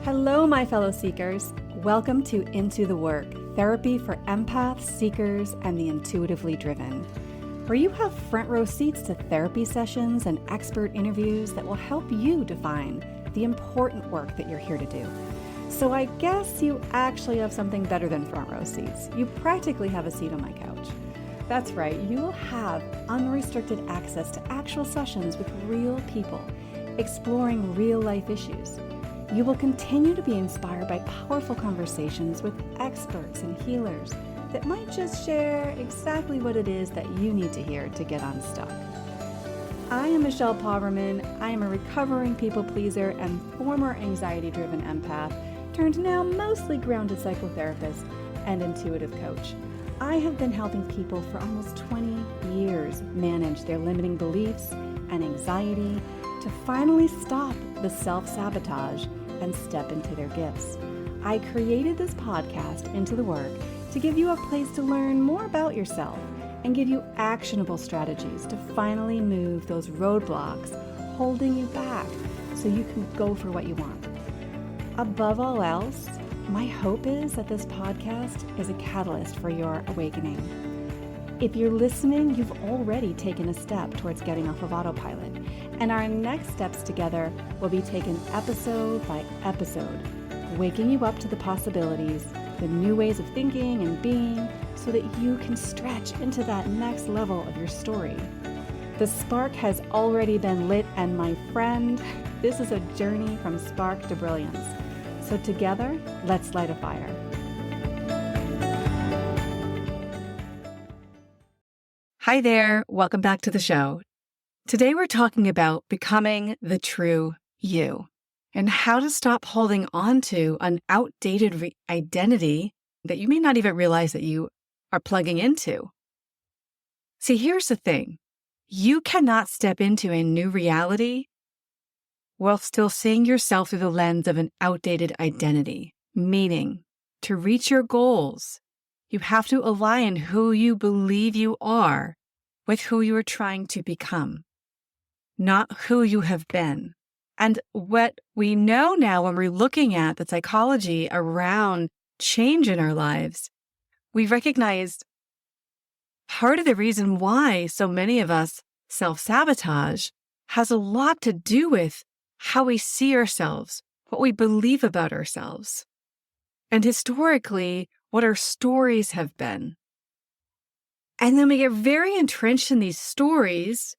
Hello, my fellow seekers. Welcome to Into the Work, therapy for empaths, seekers, and the intuitively driven, where you have front row seats to therapy sessions and expert interviews that will help you define the important work that you're here to do. So I guess you actually have something better than front row seats. You practically have a seat on my couch. That's right, you will have unrestricted access to actual sessions with real people, exploring real life issues. You will continue to be inspired by powerful conversations with experts and healers that might just share exactly what it is that you need to hear to get unstuck. I am Michelle Pauverman. I am a recovering people pleaser and former anxiety-driven empath, turned now mostly grounded psychotherapist and intuitive coach. I have been helping people for almost 20 years manage their limiting beliefs and anxiety to finally stop the self-sabotage and step into their gifts. I created this podcast, Into the Work, to give you a place to learn more about yourself and give you actionable strategies to finally move those roadblocks holding you back so you can go for what you want. Above all else, my hope is that this podcast is a catalyst for your awakening. If you're listening, you've already taken a step towards getting off of autopilot, and our next steps together will be taken episode by episode, waking you up to the possibilities, the new ways of thinking and being, so that you can stretch into that next level of your story. The spark has already been lit, and my friend, this is a journey from spark to brilliance. So together, let's light a fire. Hi there, welcome back to the show. Today we're talking about becoming the true you and how to stop holding on to an outdated identity that you may not even realize that you are plugging into. See, here's the thing. You cannot step into a new reality while still seeing yourself through the lens of an outdated identity, meaning to reach your goals, you have to align who you believe you are with who you are trying to become, not who you have been. And what we know now when we're looking at the psychology around change in our lives, we recognize part of the reason why so many of us self-sabotage has a lot to do with how we see ourselves, what we believe about ourselves, and historically, what our stories have been. And then we get very entrenched in these stories,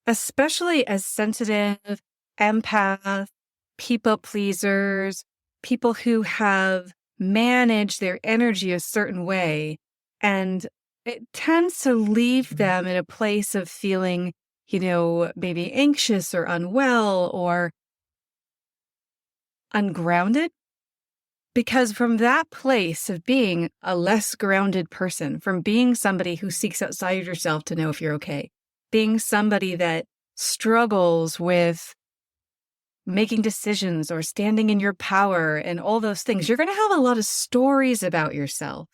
especially as sensitive, empath, people pleasers, people who have managed their energy a certain way. And it tends to leave them in a place of feeling, maybe anxious or unwell or ungrounded. Because from that place of being a less grounded person, from being somebody who seeks outside yourself to know if you're okay, being somebody that struggles with making decisions or standing in your power and all those things, you're going to have a lot of stories about yourself,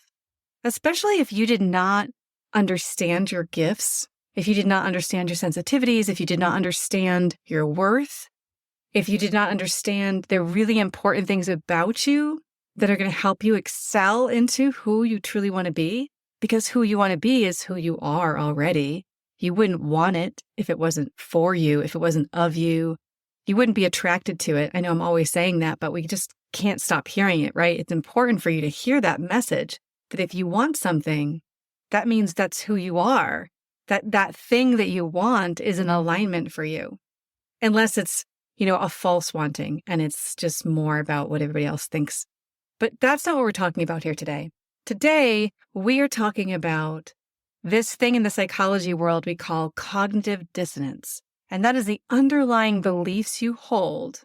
especially if you did not understand your gifts, if you did not understand your sensitivities, if you did not understand your worth, if you did not understand the really important things about you that are going to help you excel into who you truly want to be, because who you want to be is who you are already. You wouldn't want it if it wasn't for you, if it wasn't of you. You wouldn't be attracted to it. I know I'm always saying that, but we just can't stop hearing it, right? It's important for you to hear that message, that if you want something, that means that's who you are, that thing that you want is an alignment for you, unless it's, a false wanting and it's just more about what everybody else thinks. But that's not what we're talking about here today. Today, we are talking about this thing in the psychology world we call cognitive dissonance. And that is the underlying beliefs you hold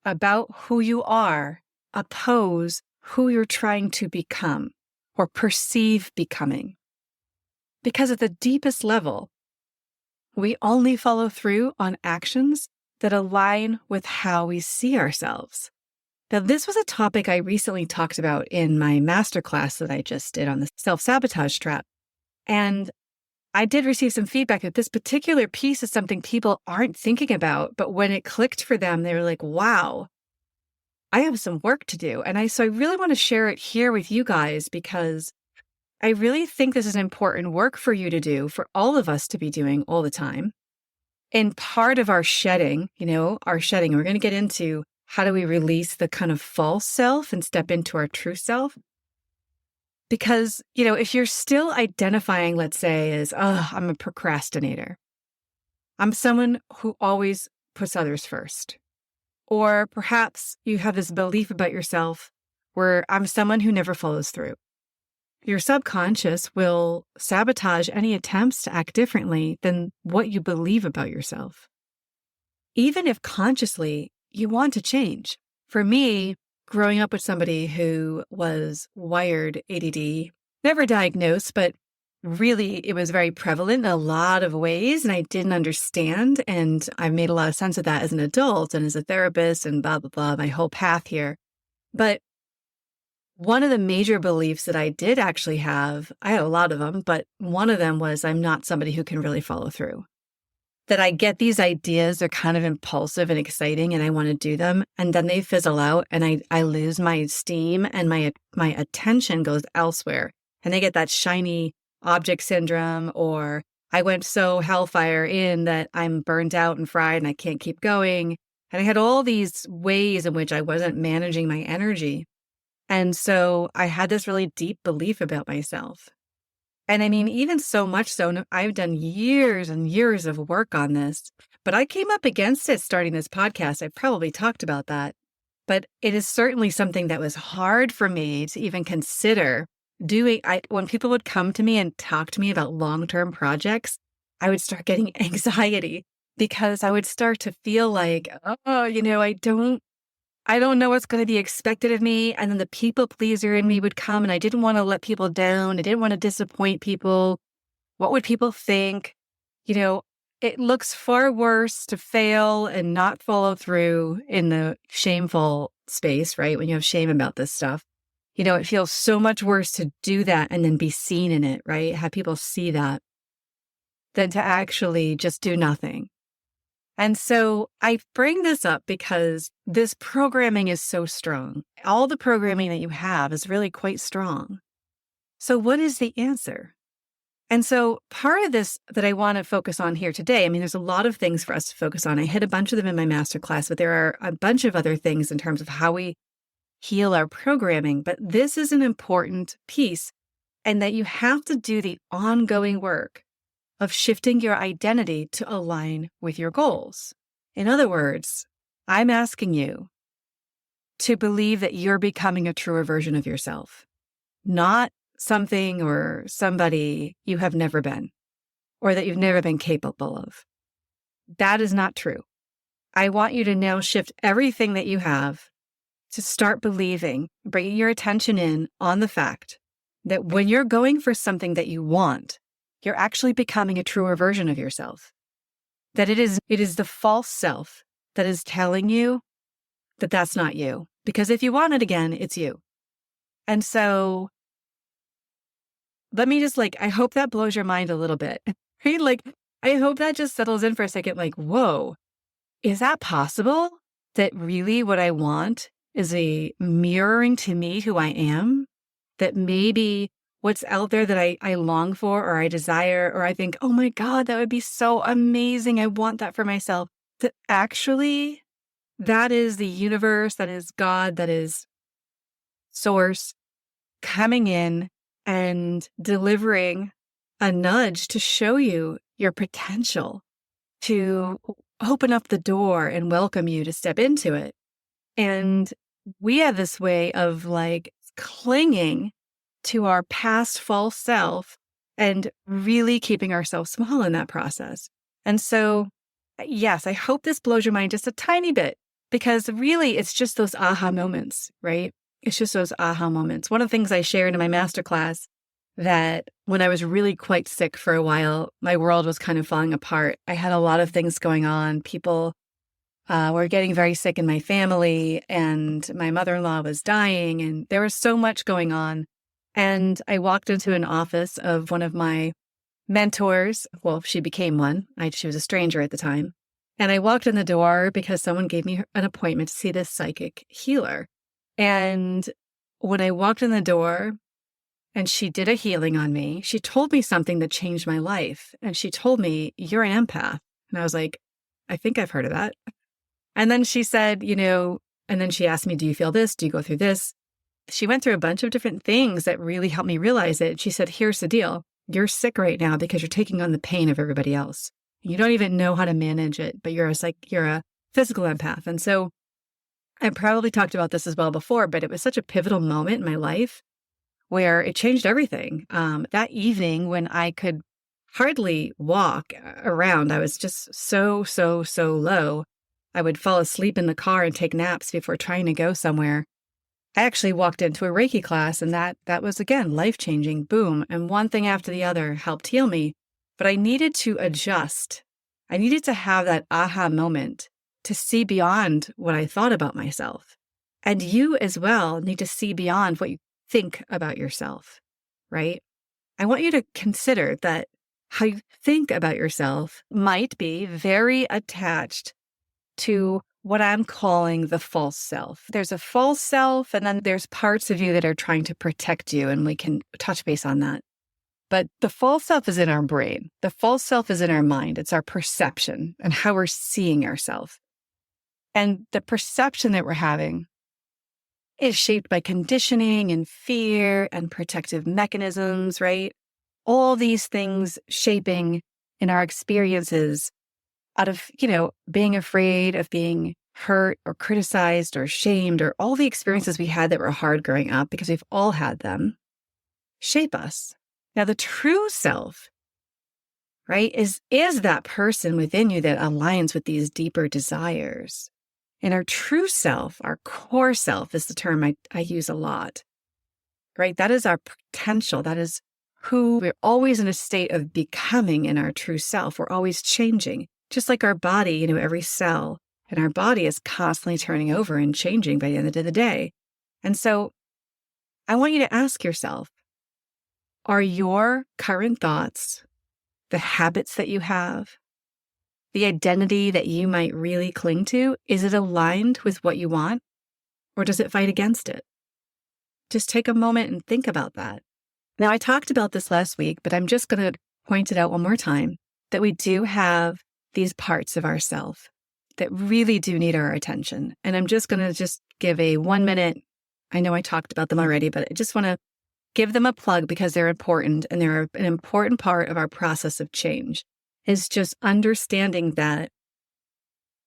about who you are, oppose who you're trying to become or perceive becoming. Because at the deepest level, we only follow through on actions that align with how we see ourselves. Now, this was a topic I recently talked about in my masterclass that I just did on the self-sabotage trap. And I did receive some feedback that this particular piece is something people aren't thinking about, but when it clicked for them, they were like, wow, I have some work to do. And so I really want to share it here with you guys because I really think this is important work for you to do, for all of us to be doing all the time. And part of our shedding, we're going to get into how do we release the kind of false self and step into our true self. Because, if you're still identifying, let's say, as, oh, I'm a procrastinator. I'm someone who always puts others first. Or perhaps you have this belief about yourself where I'm someone who never follows through. Your subconscious will sabotage any attempts to act differently than what you believe about yourself. Even if consciously you want to change. For me, growing up with somebody who was wired ADD, never diagnosed, but really it was very prevalent in a lot of ways, and I didn't understand. And I've made a lot of sense of that as an adult and as a therapist and blah, blah, blah, my whole path here. But one of the major beliefs that I did actually have, I had a lot of them, but one of them was I'm not somebody who can really follow through. That I get these ideas, they're kind of impulsive and exciting and I want to do them. And then they fizzle out and I lose my steam and my attention goes elsewhere. And I get that shiny object syndrome, or I went so hellfire in that I'm burnt out and fried and I can't keep going. And I had all these ways in which I wasn't managing my energy. And so I had this really deep belief about myself. And I mean, even so much so, I've done years and years of work on this, but I came up against it starting this podcast. I probably talked about that, but it is certainly something that was hard for me to even consider doing. When people would come to me and talk to me about long-term projects, I would start getting anxiety because I would start to feel like, oh, I don't know what's going to be expected of me. And then the people pleaser in me would come and I didn't want to let people down. I didn't want to disappoint people. What would people think? It looks far worse to fail and not follow through in the shameful space, right? When you have shame about this stuff, it feels so much worse to do that and then be seen in it, right? Have people see that than to actually just do nothing. And so I bring this up because this programming is so strong. All the programming that you have is really quite strong. So what is the answer? And so part of this that I want to focus on here today, I mean, there's a lot of things for us to focus on. I hit a bunch of them in my masterclass, but there are a bunch of other things in terms of how we heal our programming. But this is an important piece, and that you have to do the ongoing work of shifting your identity to align with your goals. In other words, I'm asking you to believe that you're becoming a truer version of yourself, not something or somebody you have never been, or that you've never been capable of. That is not true. I want you to now shift everything that you have to start believing, bringing your attention in on the fact that when you're going for something that you want, you're actually becoming a truer version of yourself. That it is the false self that is telling you that that's not you. Because if you want it again, it's you. And so let me just I hope that blows your mind a little bit. Right? I hope that just settles in for a second. Whoa, is that possible? That really what I want is a mirroring to me who I am? That maybe what's out there that I long for or I desire, or I think, oh my God, that would be so amazing. I want that for myself. That actually, that is the universe, that is God, that is source coming in and delivering a nudge to show you your potential, to open up the door and welcome you to step into it. And we have this way of clinging to our past false self and really keeping ourselves small in that process. And so, yes, I hope this blows your mind just a tiny bit, because really it's just those aha moments, right? It's just those aha moments. One of the things I shared in my masterclass, that when I was really quite sick for a while, my world was kind of falling apart. I had a lot of things going on. People were getting very sick in my family, and my mother-in-law was dying, and there was so much going on. And I walked into an office of one of my mentors. Well, she became one. She was a stranger at the time. And I walked in the door because someone gave me an appointment to see this psychic healer. And when I walked in the door and she did a healing on me, she told me something that changed my life. And she told me, "You're an empath." And I was like, "I think I've heard of that." And then she said, and then she asked me, "Do you feel this? Do you go through this?" She went through a bunch of different things that really helped me realize it. She said, "Here's the deal. You're sick right now because you're taking on the pain of everybody else. You don't even know how to manage it, but you're a physical empath." And so I probably talked about this as well before, but it was such a pivotal moment in my life where it changed everything. That evening when I could hardly walk around, I was just so low. I would fall asleep in the car and take naps before trying to go somewhere. I actually walked into a Reiki class, and that was, again, life-changing. Boom. And one thing after the other helped heal me. But I needed to adjust. I needed to have that aha moment to see beyond what I thought about myself. And you as well need to see beyond what you think about yourself, right? I want you to consider that how you think about yourself might be very attached to what I'm calling the false self. There's a false self, and then there's parts of you that are trying to protect you, and we can touch base on that. But the false self is in our brain. The false self is in our mind. It's our perception and how we're seeing ourselves. And the perception that we're having is shaped by conditioning and fear and protective mechanisms, right? All these things shaping in our experiences out of, being afraid of being hurt or criticized or shamed, or all the experiences we had that were hard growing up, because we've all had them, shape us. Now, the true self, right, is that person within you that aligns with these deeper desires. And our true self, our core self, is the term I use a lot, right? That is our potential. That is who we're always in a state of becoming in our true self. We're always changing. Just like our body, every cell in our body is constantly turning over and changing by the end of the day. And so I want you to ask yourself, are your current thoughts, the habits that you have, the identity that you might really cling to, is it aligned with what you want, or does it fight against it? Just take a moment and think about that. Now, I talked about this last week, but I'm just going to point it out one more time, that we do have these parts of ourselves that really do need our attention. And I'm just going to give a 1 minute. I know I talked about them already, but I just want to give them a plug because they're important, and they're an important part of our process of change. Is just understanding that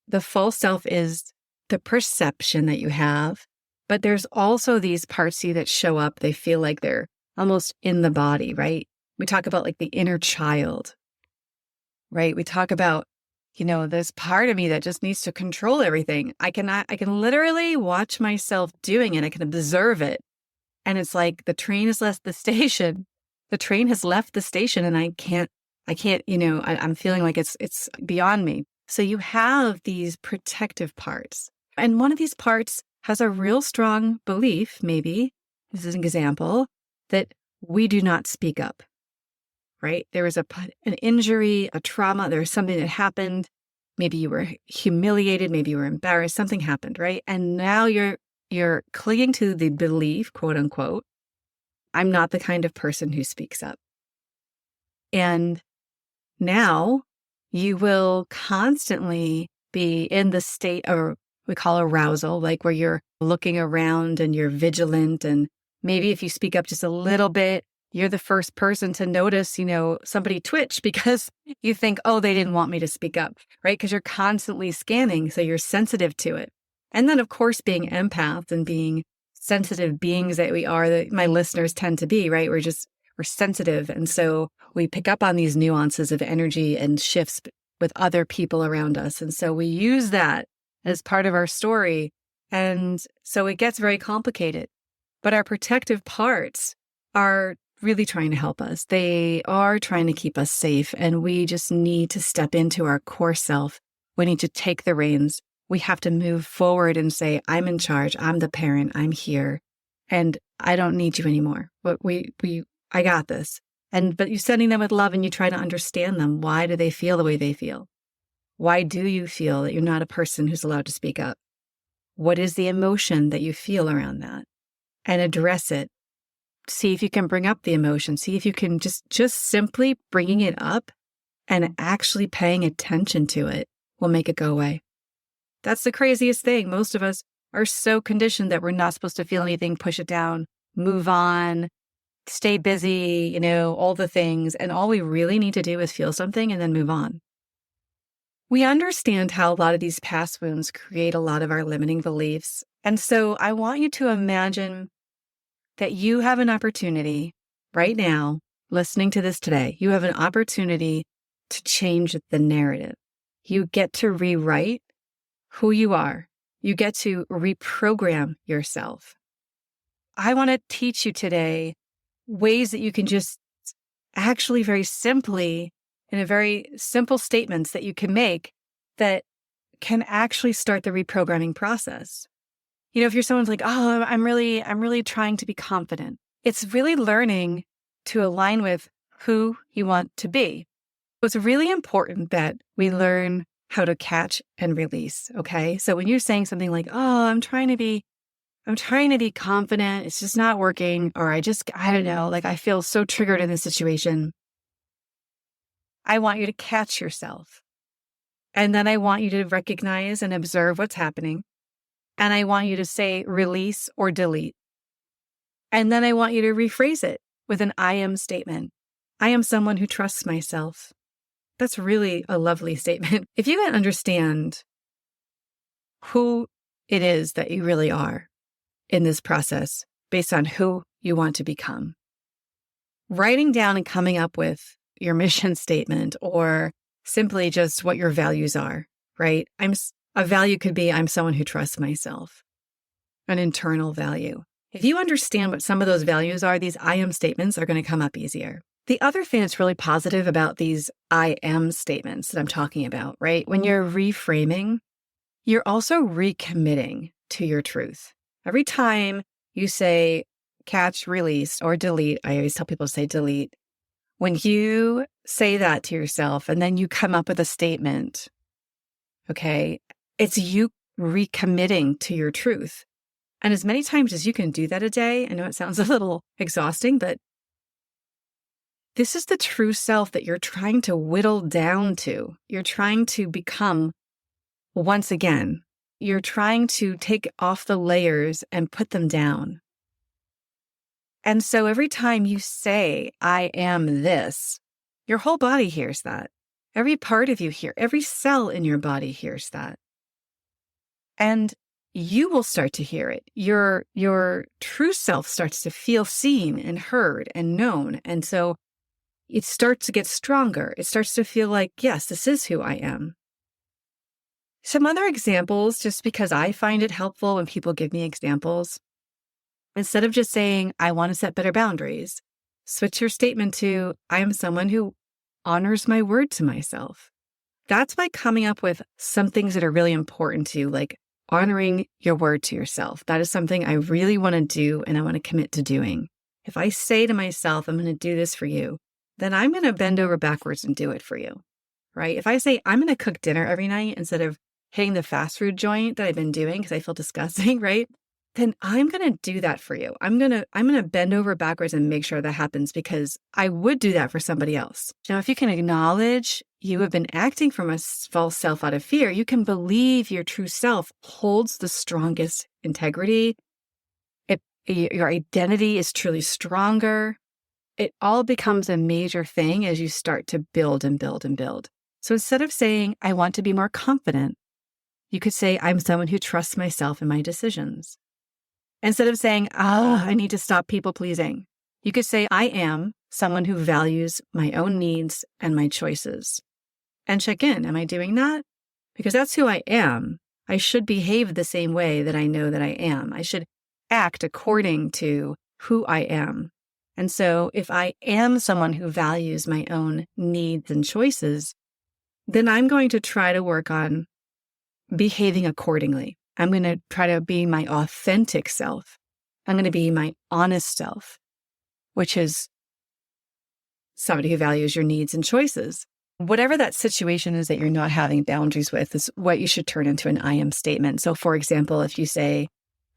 the false self is the perception that you have, but there's also these parts of you that show up. They feel like they're almost in the body, right? We talk about like the inner child, right? We talk about, this part of me that just needs to control everything. I can literally watch myself doing it. I can observe it. And it's like the train has left the station. The train has left the station, and I can't, I'm feeling like it's beyond me. So you have these protective parts. And one of these parts has a real strong belief, maybe, this is an example, that we do not speak up, right? There was an injury, a trauma, there was something that happened. Maybe you were humiliated, maybe you were embarrassed, something happened, right? And now you're clinging to the belief, quote unquote, I'm not the kind of person who speaks up. And now you will constantly be in the state of, we call arousal, like where you're looking around and you're vigilant. And maybe if you speak up just a little bit, you're the first person to notice, somebody twitch because you think, oh, they didn't want me to speak up, right? Because you're constantly scanning. So you're sensitive to it. And then, of course, being empaths and being sensitive beings that we are, that my listeners tend to be, right? We're sensitive. And so we pick up on these nuances of energy and shifts with other people around us. And so we use that as part of our story. And so it gets very complicated. But our protective parts are really trying to help us. They are trying to keep us safe. And we just need to step into our core self. We need to take the reins. We have to move forward and say, I'm in charge. I'm the parent. I'm here. And I don't need you anymore. But I got this. But you're sending them with love, and you try to understand them. Why do they feel the way they feel? Why do you feel that you're not a person who's allowed to speak up? What is the emotion that you feel around that? And address it. See if you can bring up the emotion. See if you can just simply bringing it up and actually paying attention to it will make it go away. That's the craziest thing. Most of us are so conditioned that we're not supposed to feel anything, push it down, move on, stay busy, all the things. And all we really need to do is feel something and then move on. We understand how a lot of these past wounds create a lot of our limiting beliefs. And so I want you to imagine that you have an opportunity right now, listening to this today, you have an opportunity to change the narrative. You get to rewrite who you are. You get to reprogram yourself. I want to teach you today ways that you can just actually very simply, in a very simple statements that you can make that can actually start the reprogramming process. If you're someone's like, oh, I'm really trying to be confident. It's really learning to align with who you want to be. It's really important that we learn how to catch and release. Okay. So when you're saying something like, oh, I'm trying to be confident. It's just not working. Or I don't know, like I feel so triggered in this situation. I want you to catch yourself. And then I want you to recognize and observe what's happening. And I want you to say release or delete. And then I want you to rephrase it with an I am statement. I am someone who trusts myself. That's really a lovely statement. If you can understand who it is that you really are in this process based on who you want to become, writing down and coming up with your mission statement or simply just what your values are, right? A value could be, I'm someone who trusts myself, an internal value. If you understand what some of those values are, these I am statements are going to come up easier. The other thing that's really positive about these I am statements that I'm talking about, right? When you're reframing, you're also recommitting to your truth. Every time you say catch, release, or delete, I always tell people to say delete. When you say that to yourself and then you come up with a statement, okay, it's you recommitting to your truth. And as many times as you can do that a day, I know it sounds a little exhausting, but this is the true self that you're trying to whittle down to. You're trying to become once again. You're trying to take off the layers and put them down. And so every time you say, I am this, your whole body hears that. Every part of you hears, every cell in your body hears that. And you will start to hear it. Your true self starts to feel seen and heard and known. And so it starts to get stronger. It starts to feel like, yes, this is who I am. Some other examples, just because I find it helpful when people give me examples. Instead of just saying, I want to set better boundaries, switch your statement to, I am someone who honors my word to myself. That's by coming up with some things that are really important to you, like honoring your word to yourself. That is something I really want to do and I want to commit to doing. If I say to myself, I'm going to do this for you, then I'm going to bend over backwards and do it for you, right? If I say I'm going to cook dinner every night instead of hitting the fast food joint that I've been doing because I feel disgusting, right? Then I'm going to do that for you. I'm going to bend over backwards and make sure that happens because I would do that for somebody else. Now, if you can acknowledge you have been acting from a false self out of fear, you can believe your true self holds the strongest integrity. Your identity is truly stronger. It all becomes a major thing as you start to build and build and build. So instead of saying, I want to be more confident, you could say, I'm someone who trusts myself and my decisions. Instead of saying, I need to stop people pleasing, you could say, I am someone who values my own needs and my choices. And check in, am I doing that? Because that's who I am. I should behave the same way that I know that I am. I should act according to who I am. And so if I am someone who values my own needs and choices, then I'm going to try to work on behaving accordingly. I'm going to try to be my authentic self. I'm going to be my honest self, which is somebody who values your needs and choices. whatever that situation is that you're not having boundaries with is what you should turn into an I am statement. So for example, if you say,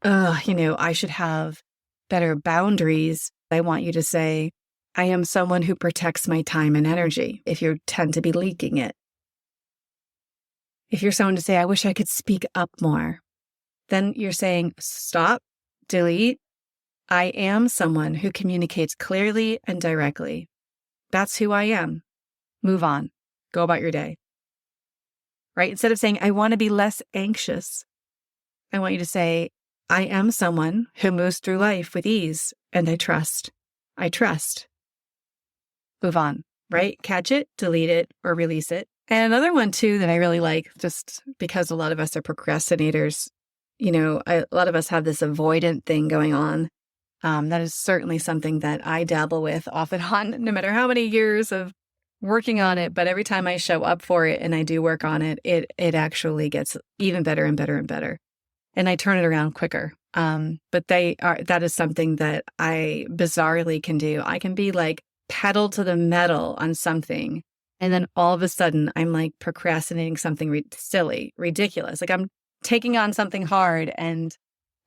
I should have better boundaries, I want you to say, I am someone who protects my time and energy if you tend to be leaking it. If you're someone to say, I wish I could speak up more, then you're saying, stop, delete. I am someone who communicates clearly and directly. That's who I am. Move on. Go about your day. Right? Instead of saying, I want to be less anxious, I want you to say, I am someone who moves through life with ease and I trust. I trust. Move on, right? Catch it, delete it, or release it. And another one too that I really like, just because a lot of us are procrastinators, a lot of us have this avoidant thing going on. That is certainly something that I dabble with off and on, no matter how many years of working on it. But every time I show up for it and I do work on it, it actually gets even better and better and better. And I turn it around quicker. But that is something that I bizarrely can do. I can be like pedal to the metal on something. And then all of a sudden I'm like procrastinating something silly, ridiculous. Like I'm taking on something hard and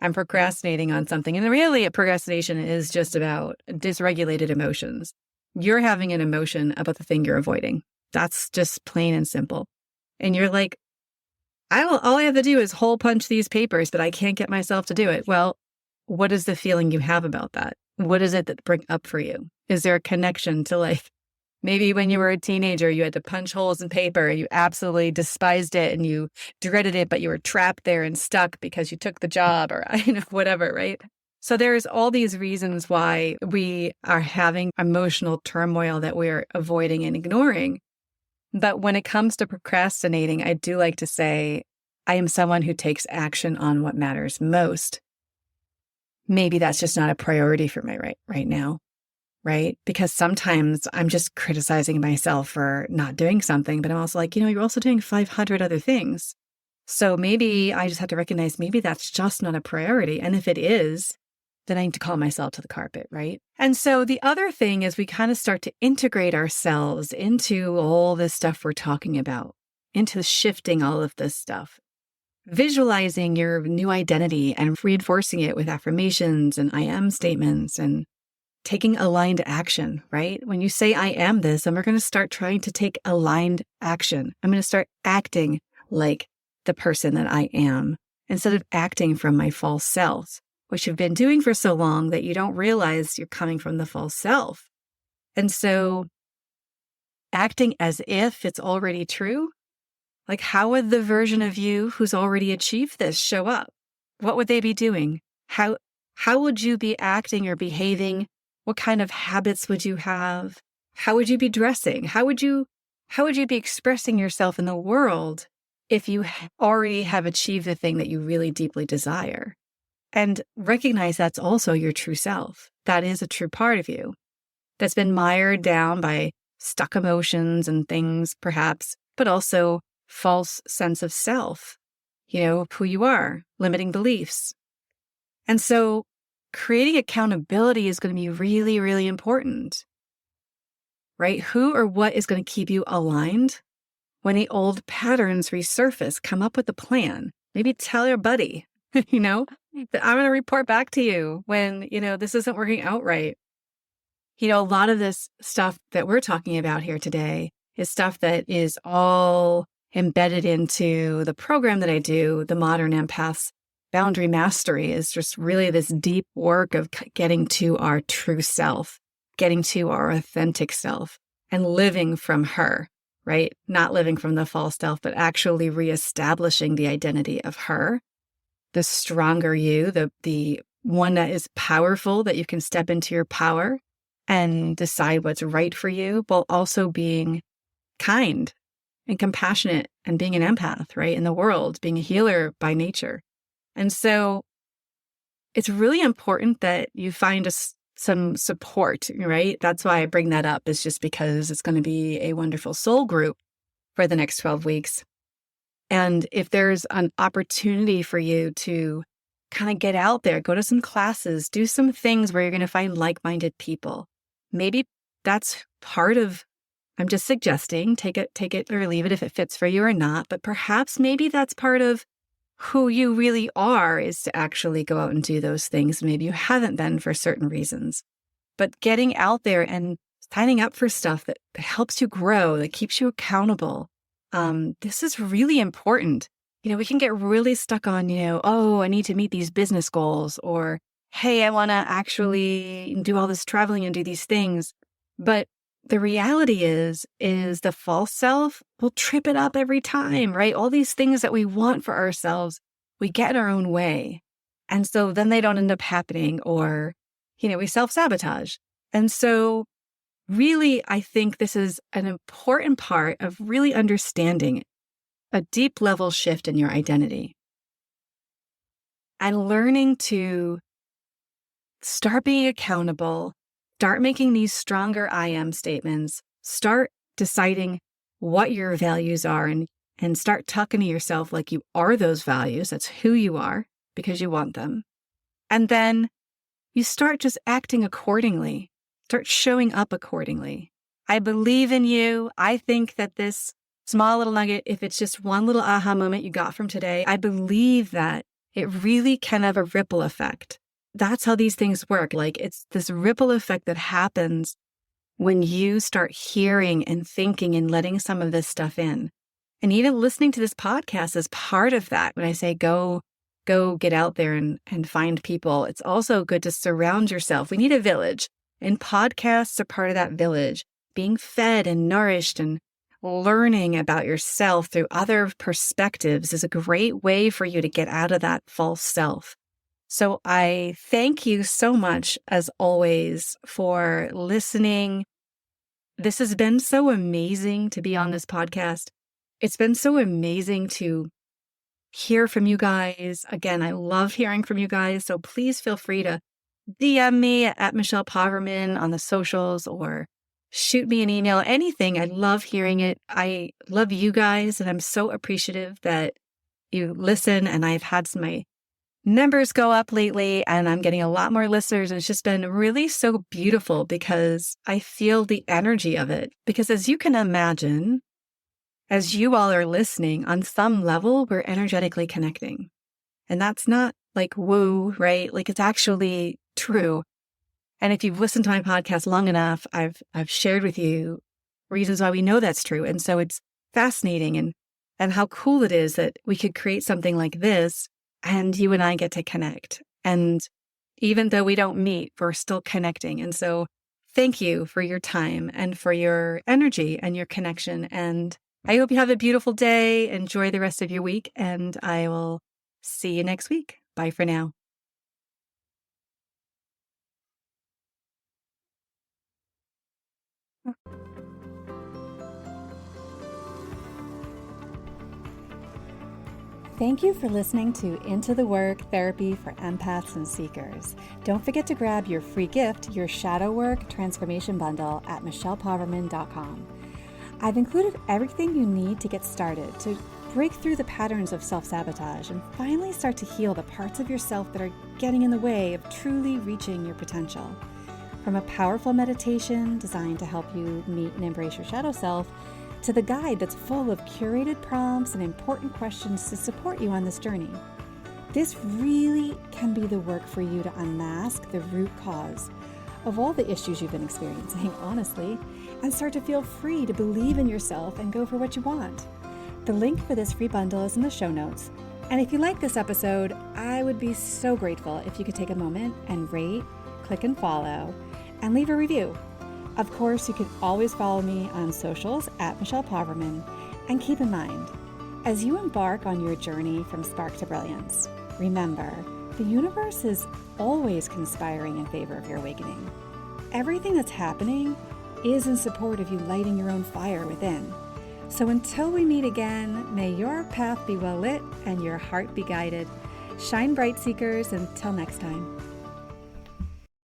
I'm procrastinating on something. And really a procrastination is just about dysregulated emotions. You're having an emotion about the thing you're avoiding. That's just plain and simple. And you're like, all I have to do is hole punch these papers, but I can't get myself to do it. Well, what is the feeling you have about that? What is it that brings up for you? Is there a connection to like, maybe when you were a teenager, you had to punch holes in paper and you absolutely despised it and you dreaded it, but you were trapped there and stuck because you took the job or whatever, right? So there's all these reasons why we are having emotional turmoil that we're avoiding and ignoring. But when it comes to procrastinating, I do like to say, I am someone who takes action on what matters most. Maybe that's just not a priority for me right now, right? Because sometimes I'm just criticizing myself for not doing something, but I'm also like, you're also doing 500 other things. So maybe I just have to recognize maybe that's just not a priority. And if it is, then I need to call myself to the carpet, right? And so the other thing is we kind of start to integrate ourselves into all this stuff we're talking about, into shifting all of this stuff, visualizing your new identity and reinforcing it with affirmations and I am statements and taking aligned action, right? When you say I am this, and we're going to start trying to take aligned action. I'm going to start acting like the person that I am instead of acting from my false self, which you've been doing for so long that you don't realize you're coming from the false self. And so acting as if it's already true, like how would the version of you who's already achieved this show up? What would they be doing? How would you be acting or behaving? What kind of habits would you have? How would you be dressing? How would you be expressing yourself in the world if you already have achieved the thing that you really deeply desire? And recognize that's also your true self. That is a true part of you that's been mired down by stuck emotions and things, perhaps, but also false sense of self, who you are, limiting beliefs. And so creating accountability is going to be really, really important, right? Who or what is going to keep you aligned when the old patterns resurface? Come up with a plan. Maybe tell your buddy, that I'm going to report back to you when, this isn't working out right. A lot of this stuff that we're talking about here today is stuff that is all embedded into the program that I do, the Modern Empaths Boundary Mastery, is just really this deep work of getting to our true self, getting to our authentic self and living from her, right? Not living from the false self, but actually reestablishing the identity of her, the stronger you, the one that is powerful, that you can step into your power and decide what's right for you, while also being kind and compassionate and being an empath, right? In the world, being a healer by nature. And so it's really important that you find some support, right? That's why I bring that up, is just because it's going to be a wonderful soul group for the next 12 weeks. And if there's an opportunity for you to kind of get out there, go to some classes, do some things where you're going to find like-minded people, maybe that's part of I'm just suggesting, take it or leave it if it fits for you or not, but perhaps maybe that's part of who you really are, is to actually go out and do those things. Maybe you haven't been for certain reasons, but getting out there and signing up for stuff that helps you grow, that keeps you accountable. This is really important. We can get really stuck on, oh, I need to meet these business goals, or, hey, I want to actually do all this traveling and do these things. But the reality is the false self will trip it up every time, right? All these things that we want for ourselves, we get in our own way. And so then they don't end up happening, or, we self-sabotage. And so really, I think this is an important part of really understanding a deep level shift in your identity and learning to start being accountable, start making these stronger I am statements, start deciding what your values are, and start talking to yourself like you are those values. That's who you are because you want them. And then you start just acting accordingly, start showing up accordingly. I believe in you. I think that this small little nugget, if it's just one little aha moment you got from today, I believe that it really can have a ripple effect. That's how these things work. Like, it's this ripple effect that happens when you start hearing and thinking and letting some of this stuff in. And even listening to this podcast is part of that. When I say go get out there and find people, it's also good to surround yourself. We need a village, and podcasts are part of that village. Being fed and nourished and learning about yourself through other perspectives is a great way for you to get out of that false self. So I thank you so much, as always, for listening. This has been so amazing to be on this podcast. It's been so amazing to hear from you guys. Again, I love hearing from you guys. So please feel free to DM me at Michelle Poverman on the socials, or shoot me an email, anything. I love hearing it. I love you guys, and I'm so appreciative that you listen. And I've had my numbers go up lately, and I'm getting a lot more listeners. And it's just been really so beautiful because I feel the energy of it. Because as you can imagine, as you all are listening, on some level, we're energetically connecting. And that's not like woo, right? Like, it's actually true. And if you've listened to my podcast long enough, I've shared with you reasons why we know that's true. And so it's fascinating and how cool it is that we could create something like this and you and I get to connect. And even though we don't meet, we're still connecting. And so thank you for your time and for your energy and your connection. And I hope you have a beautiful day. Enjoy the rest of your week, and I will see you next week. Bye for now. Thank you for listening to Into the Work Therapy for Empaths and Seekers. Don't forget to grab your free gift, your Shadow Work Transformation Bundle, at michellepoverman.com. I've included everything you need to get started to break through the patterns of self-sabotage and finally start to heal the parts of yourself that are getting in the way of truly reaching your potential. From a powerful meditation designed to help you meet and embrace your shadow self, to the guide that's full of curated prompts and important questions to support you on this journey. This really can be the work for you to unmask the root cause of all the issues you've been experiencing, honestly, and start to feel free to believe in yourself and go for what you want. The link for this free bundle is in the show notes. And if you like this episode, I would be so grateful if you could take a moment and rate, click and follow, and leave a review. Of course, you can always follow me on socials at Michelle Poverman. And keep in mind, as you embark on your journey from spark to brilliance, remember, the universe is always conspiring in favor of your awakening. Everything that's happening is in support of you lighting your own fire within. So until we meet again, may your path be well lit and your heart be guided. Shine bright, seekers. Until next time.